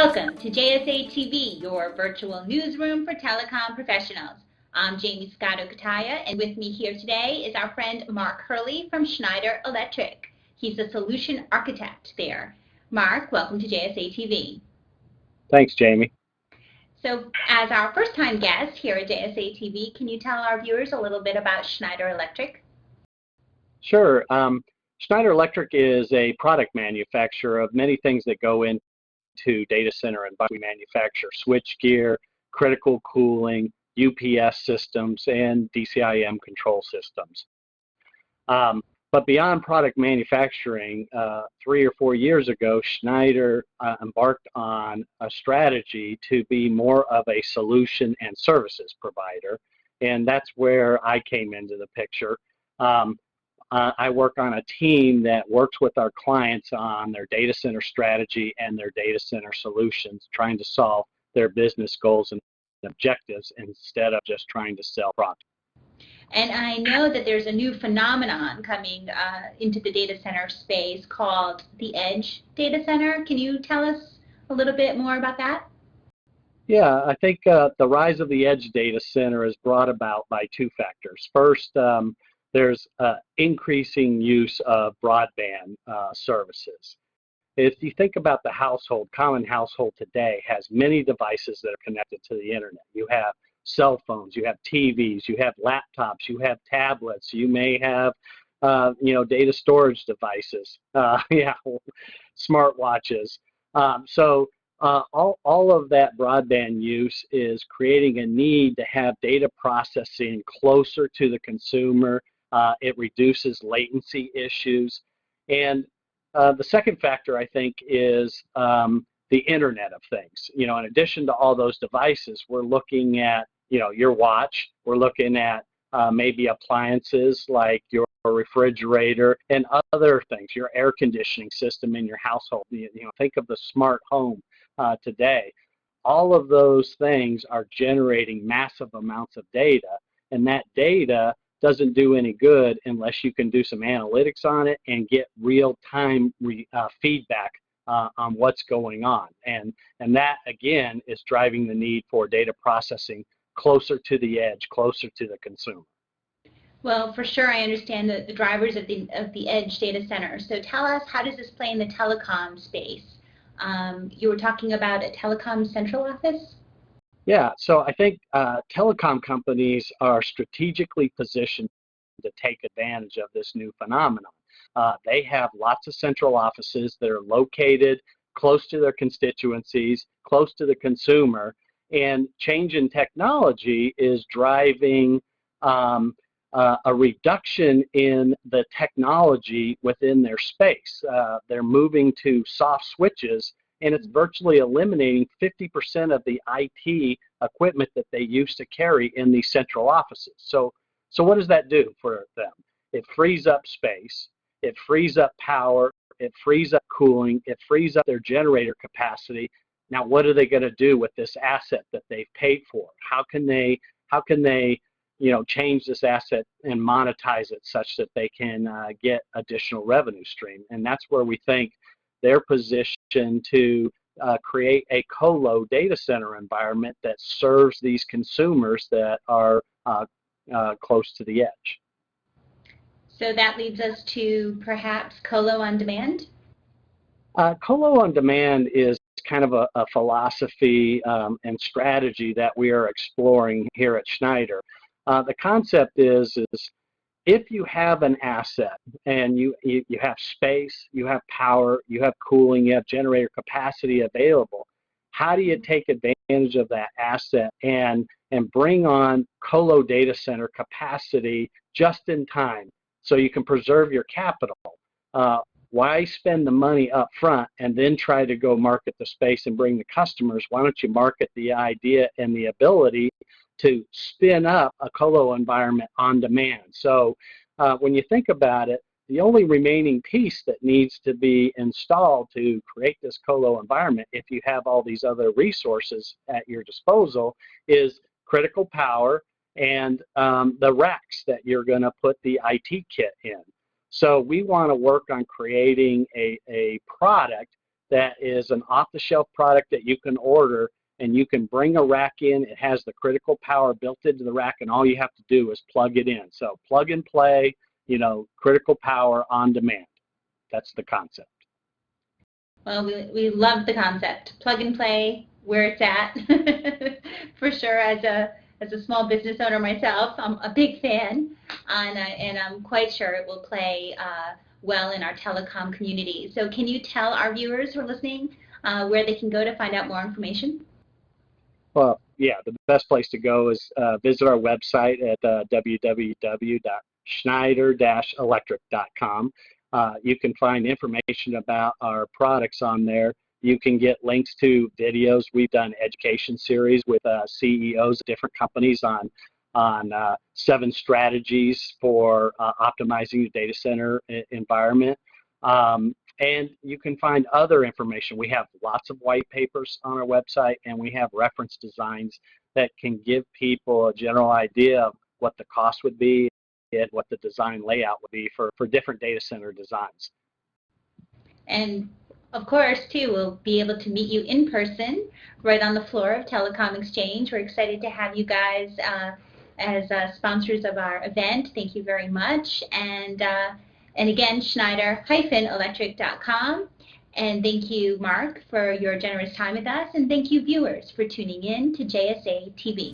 Welcome to JSA TV, your virtual newsroom for telecom professionals. I'm Jamie Scotto-Kataya, and with me here today is our friend Mark Hurley from Schneider Electric. He's a solution architect there. Mark, welcome to JSA TV. Thanks, Jamie. So, as our first-time guest here at JSA TV, can you tell our viewers a little bit about Schneider Electric? Sure. Schneider Electric is a product manufacturer of many things that go into data center environment. We manufacture switchgear, critical cooling, UPS systems, and DCIM control systems. But beyond product manufacturing, 3 or 4 years ago, Schneider embarked on a strategy to be more of a solution and services provider, and that's where I came into the picture. I work on a team that works with our clients on their data center strategy and their data center solutions, trying to solve their business goals and objectives instead of just trying to sell product. And I know that there's a new phenomenon coming into the data center space called the edge data center. Can you tell us a little bit more about that? Yeah, I think the rise of the edge data center is brought about by 2 factors. First, there's increasing use of broadband services. If you think about the household, common household today has many devices that are connected to the internet. You have cell phones, you have TVs, you have laptops, you have tablets, you may have data storage devices, smartwatches. So all of that broadband use is creating a need to have data processing closer to the consumer. It reduces latency issues. And the second factor, I think, is the Internet of Things. In addition to all those devices, we're looking at, your watch. We're looking at maybe appliances like your refrigerator and other things, your air conditioning system in your household. Think of the smart home today. All of those things are generating massive amounts of data, and that data doesn't do any good unless you can do some analytics on it and get real-time feedback on what's going on. And that, again, is driving the need for data processing closer to the edge, closer to the consumer. Well, for sure, I understand the drivers of the edge data center. So tell us, how does this play in the telecom space? You were talking about a telecom central office? Yeah, so I think telecom companies are strategically positioned to take advantage of this new phenomenon. They have lots of central offices that are located close to their constituencies, close to the consumer, and change in technology is driving a reduction in the technology within their space. They're moving to soft switches, and it's virtually eliminating 50% of the IT equipment that they used to carry in these central offices. So what does that do for them? It frees up space, it frees up power, it frees up cooling, it frees up their generator capacity. Now, what are they going to do with this asset that they've paid for? How can they change this asset and monetize it such that they can get additional revenue stream? And that's where we think they're positioned to create a colo data center environment that serves these consumers that are close to the edge. So that leads us to perhaps Colo On Demand? Colo On Demand is kind of a philosophy and strategy that we are exploring here at Schneider. The concept is if you have an asset and you have space, you have power, you have cooling, you have generator capacity available, how do you take advantage of that asset and bring on colo data center capacity just in time so you can preserve your capital? Why spend the money up front and then try to go market the space and bring the customers? Why don't you market the idea and the ability to spin up a colo environment on demand? So when you think about it, the only remaining piece that needs to be installed to create this colo environment, if you have all these other resources at your disposal, is critical power and the racks that you're going to put the IT kit in. So we want to work on creating a product that is an off-the-shelf product that you can order, and you can bring a rack in. It has the critical power built into the rack, and all you have to do is plug it in. So plug and play, critical power on demand. That's the concept. Well, we love the concept. Plug and play, where it's at. For sure, as a small business owner myself, I'm a big fan, and I'm quite sure it will play well in our telecom community. So can you tell our viewers who are listening where they can go to find out more information? Well, yeah, the best place to go is visit our website at www.schneider-electric.com. You can find information about our products on there. You can get links to videos. We've done education series with CEOs of different companies on 7 strategies for optimizing your data center environment. And you can find other information. We have lots of white papers on our website, and we have reference designs that can give people a general idea of what the cost would be and what the design layout would be for different data center designs. And of course, too, we'll be able to meet you in person right on the floor of Telecom Exchange. We're excited to have you guys as sponsors of our event. Thank you very much. And again, Schneider-electric.com. And thank you, Mark, for your generous time with us. And thank you, viewers, for tuning in to JSA TV.